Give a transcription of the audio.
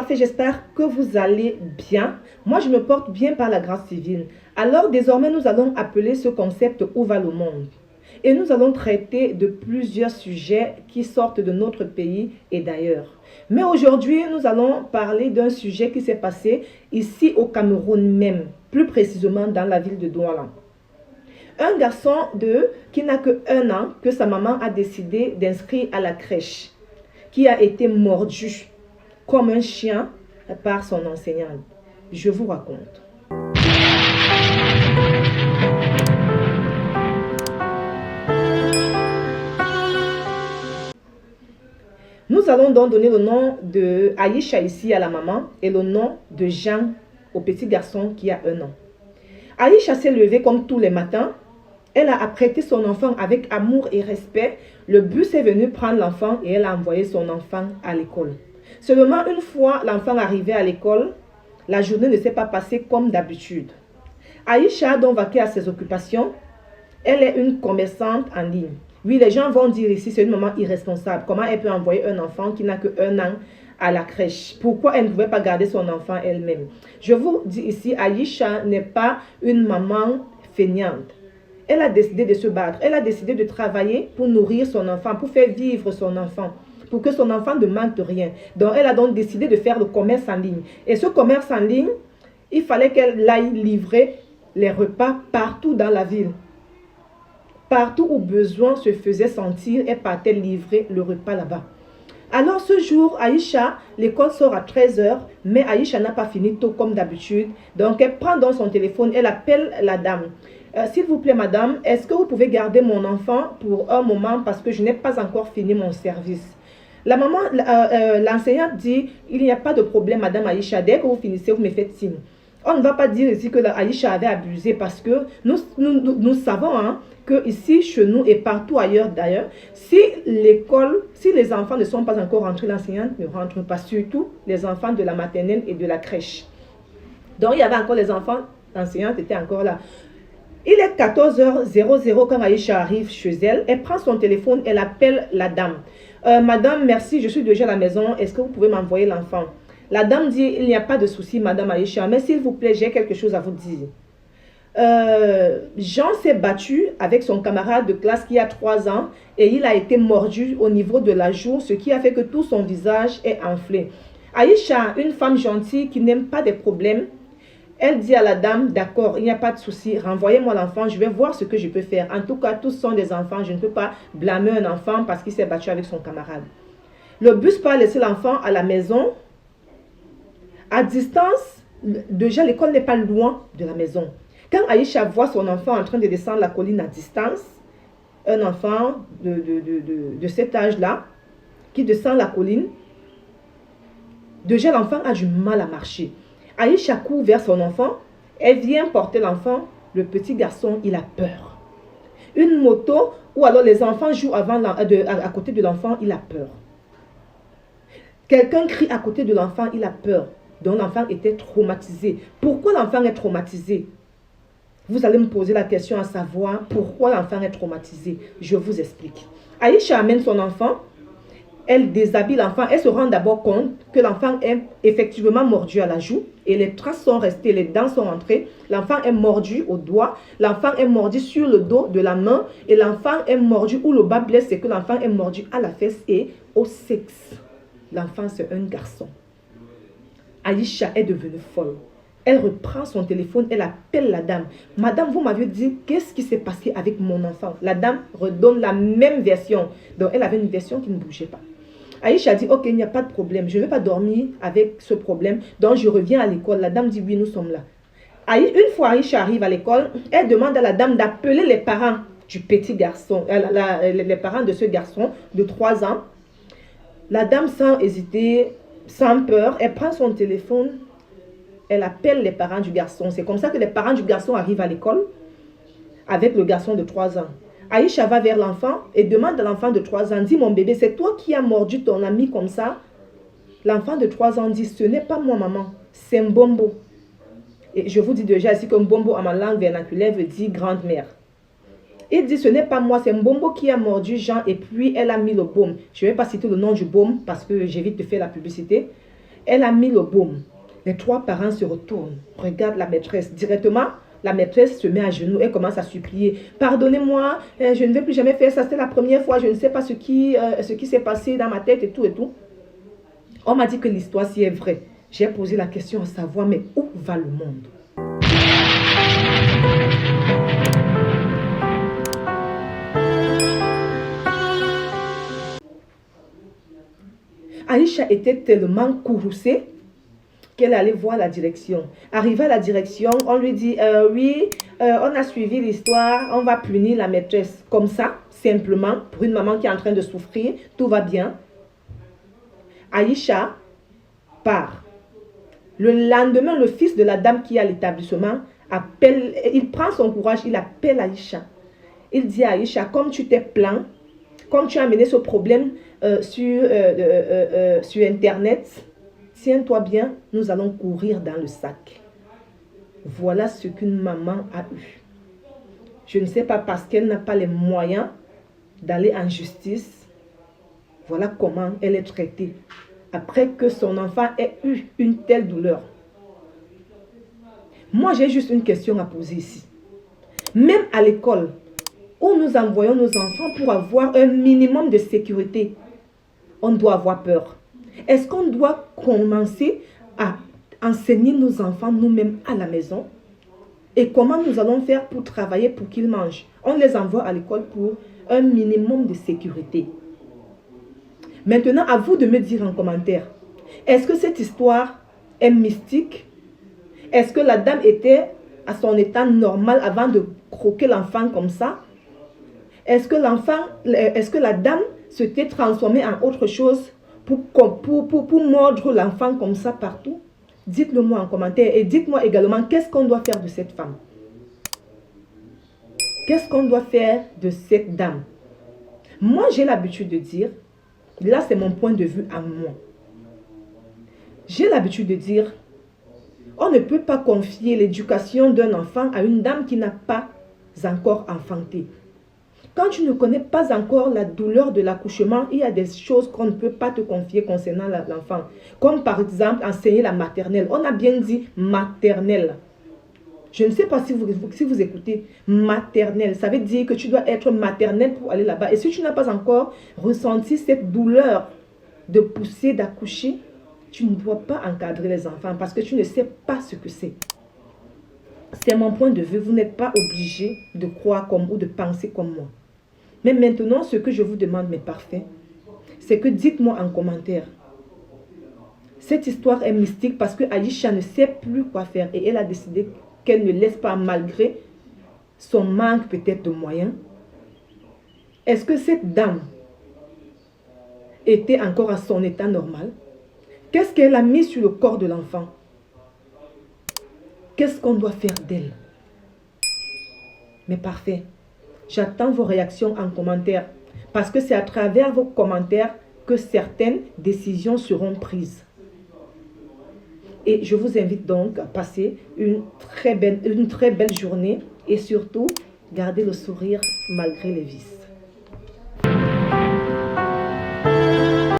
parfait, j'espère que vous allez bien. Moi, je me porte bien par la grâce divine. Alors, désormais, nous allons appeler ce concept « Où va le monde ?» Et nous allons traiter de plusieurs sujets qui sortent de notre pays et d'ailleurs. Mais aujourd'hui, nous allons parler d'un sujet qui s'est passé ici au Cameroun même, plus précisément dans la ville de Douala. Un garçon qui n'a que 1 an, que sa maman a décidé d'inscrire à la crèche, qui a été mordu comme un chien par son enseignante. Je vous raconte. Nous allons donc donner le nom de Aïcha ici à la maman et le nom de Jean au petit garçon qui a 1 an. Aïcha s'est levée comme tous les matins. Elle a apprêté son enfant avec amour et respect. Le bus est venu prendre l'enfant et elle a envoyé son enfant à l'école. Seulement une fois l'enfant arrivé à l'école, la journée ne s'est pas passée comme d'habitude. Aïcha a donc vaqué à ses occupations. Elle est une commerçante en ligne. Oui, les gens vont dire ici, c'est une maman irresponsable. Comment elle peut envoyer un enfant qui n'a que 1 an à la crèche? Pourquoi elle ne pouvait pas garder son enfant elle-même? Je vous dis ici, Aïcha n'est pas une maman feignante. Elle a décidé de se battre. Elle a décidé de travailler pour nourrir son enfant, pour faire vivre son enfant, pour que son enfant ne manque de rien. Donc, elle a donc décidé de faire le commerce en ligne. Et ce commerce en ligne, il fallait qu'elle aille livrer les repas partout dans la ville. Partout où besoin se faisait sentir, elle partait livrer le repas là-bas. Alors ce jour, Aïcha, l'école sort à 13 h, mais Aïcha n'a pas fini tôt comme d'habitude. Donc elle prend dans son téléphone, elle appelle la dame. S'il vous plaît madame, est-ce que vous pouvez garder mon enfant pour un moment parce que je n'ai pas encore fini mon service? La maman, l'enseignante dit, il n'y a pas de problème madame Aïcha, dès que vous finissez, vous me faites signe. On ne va pas dire ici que Aïcha avait abusé parce que nous savons que ici, chez nous et partout ailleurs d'ailleurs, si l'école, si les enfants ne sont pas encore rentrés, l'enseignante ne rentre pas, surtout les enfants de la maternelle et de la crèche. Donc il y avait encore les enfants, l'enseignante était encore là. Il est 14 h 00 quand Aïcha arrive chez elle. Elle prend son téléphone, elle appelle la dame. Madame, merci, je suis déjà à la maison. Est-ce que vous pouvez m'envoyer l'enfant? La dame dit, il n'y a pas de souci, madame Aïcha, mais s'il vous plaît, j'ai quelque chose à vous dire. Jean s'est battu avec son camarade de classe qui a 3 ans et il a été mordu au niveau de la joue, ce qui a fait que tout son visage est enflé. Aïcha, une femme gentille qui n'aime pas des problèmes, elle dit à la dame, d'accord, il n'y a pas de souci, renvoyez-moi l'enfant, je vais voir ce que je peux faire. En tout cas, tous sont des enfants, je ne peux pas blâmer un enfant parce qu'il s'est battu avec son camarade. Le bus peut laisser l'enfant à la maison. À distance, déjà l'école n'est pas loin de la maison. Quand Aïcha voit son enfant en train de descendre la colline à distance, un enfant de cet âge-là, qui descend la colline, déjà l'enfant a du mal à marcher. Aïcha court vers son enfant, elle vient porter l'enfant, le petit garçon, il a peur. Une moto, ou alors les enfants jouent à côté de l'enfant, il a peur. Quelqu'un crie à côté de l'enfant, il a peur. Donc l'enfant était traumatisé. Pourquoi l'enfant est traumatisé? Vous allez me poser la question à savoir pourquoi l'enfant est traumatisé. Je vous explique. Aïcha amène son enfant. Elle déshabille l'enfant. Elle se rend d'abord compte que l'enfant est effectivement mordu à la joue. Et les traces sont restées, les dents sont entrées. L'enfant est mordu au doigt. L'enfant est mordu sur le dos de la main. Et l'enfant est mordu, où le bas blesse, c'est que l'enfant est mordu à la fesse et au sexe. L'enfant, c'est un garçon. Aïcha est devenue folle. Elle reprend son téléphone, elle appelle la dame. Madame, vous m'avez dit, qu'est-ce qui s'est passé avec mon enfant? La dame redonne la même version. Donc, elle avait une version qui ne bougeait pas. Aïcha dit, ok, il n'y a pas de problème. Je ne vais pas dormir avec ce problème. Donc, je reviens à l'école. La dame dit, oui, nous sommes là. Une fois Aïcha arrive à l'école, elle demande à la dame d'appeler les parents du petit garçon, les parents de ce garçon de 3 ans. La dame, sans hésiter, sans peur, elle prend son téléphone. Elle appelle les parents du garçon. C'est comme ça que les parents du garçon arrivent à l'école avec le garçon de 3 ans. Aïcha va vers l'enfant et demande à l'enfant de 3 ans, dit, mon bébé, c'est toi qui as mordu ton ami comme ça? L'enfant de 3 ans dit, ce n'est pas moi maman, c'est Mbombo. Et je vous dis déjà ici que Mbombo en ma langue vernaculaire veut dire grande-mère. Il dit, ce n'est pas moi, c'est Mbombo qui a mordu Jean et puis elle a mis le baume. Je ne vais pas citer le nom du baume parce que j'évite de faire la publicité. Elle a mis le baume. Les 3 parents se retournent, regardent la maîtresse. Directement, la maîtresse se met à genoux et commence à supplier. Pardonnez-moi, je ne vais plus jamais faire ça. C'était la première fois, je ne sais pas ce qui s'est passé dans ma tête et tout et tout. On m'a dit que l'histoire si est vraie. J'ai posé la question à savoir, mais où va le monde? Aïcha était tellement courroucée qu'elle allait voir la direction. Arrivée à la direction, on lui dit, oui, on a suivi l'histoire, on va punir la maîtresse. Comme ça, simplement, pour une maman qui est en train de souffrir, tout va bien. Aïcha part. Le lendemain, le fils de la dame qui est à l'établissement appelle, il prend son courage, il appelle Aïcha. Il dit à Aïcha, comme tu t'es plaint, comme tu as amené ce problème sur Internet, tiens-toi bien, nous allons courir dans le sac. Voilà ce qu'une maman a eu. Je ne sais pas, parce qu'elle n'a pas les moyens d'aller en justice. Voilà comment elle est traitée. Après que son enfant ait eu une telle douleur. Moi, j'ai juste une question à poser ici. Même à l'école, où nous envoyons nos enfants pour avoir un minimum de sécurité, on doit avoir peur. Est-ce qu'on doit commencer à enseigner nos enfants nous-mêmes à la maison? Et comment nous allons faire pour travailler pour qu'ils mangent? On les envoie à l'école pour un minimum de sécurité. Maintenant, à vous de me dire en commentaire, est-ce que cette histoire est mystique? Est-ce que la dame était à son état normal avant de croquer l'enfant comme ça? Est-ce que la dame s'était transformée en autre chose pour mordre l'enfant comme ça partout? Dites-le moi en commentaire et dites-moi également qu'est-ce qu'on doit faire de cette femme. Qu'est-ce qu'on doit faire de cette dame? Moi, j'ai l'habitude de dire, là c'est mon point de vue à moi. J'ai l'habitude de dire, on ne peut pas confier l'éducation d'un enfant à une dame qui n'a pas encore enfanté. Quand tu ne connais pas encore la douleur de l'accouchement, il y a des choses qu'on ne peut pas te confier concernant l'enfant. Comme par exemple, enseigner la maternelle. On a bien dit maternelle. Je ne sais pas si vous écoutez. Maternelle, ça veut dire que tu dois être maternelle pour aller là-bas. Et si tu n'as pas encore ressenti cette douleur de pousser, d'accoucher, tu ne dois pas encadrer les enfants parce que tu ne sais pas ce que c'est. C'est mon point de vue. Vous n'êtes pas obligé de croire comme ou de penser comme moi. Mais maintenant, ce que je vous demande, mes parfaits, c'est que dites-moi en commentaire. Cette histoire est mystique parce que Aïcha ne sait plus quoi faire et elle a décidé qu'elle ne laisse pas malgré son manque peut-être de moyens. Est-ce que cette dame était encore à son état normal? Qu'est-ce qu'elle a mis sur le corps de l'enfant? Qu'est-ce qu'on doit faire d'elle? Mais parfait. J'attends vos réactions en commentaire parce que c'est à travers vos commentaires que certaines décisions seront prises. Et je vous invite donc à passer une très belle journée et surtout, gardez le sourire malgré les vices.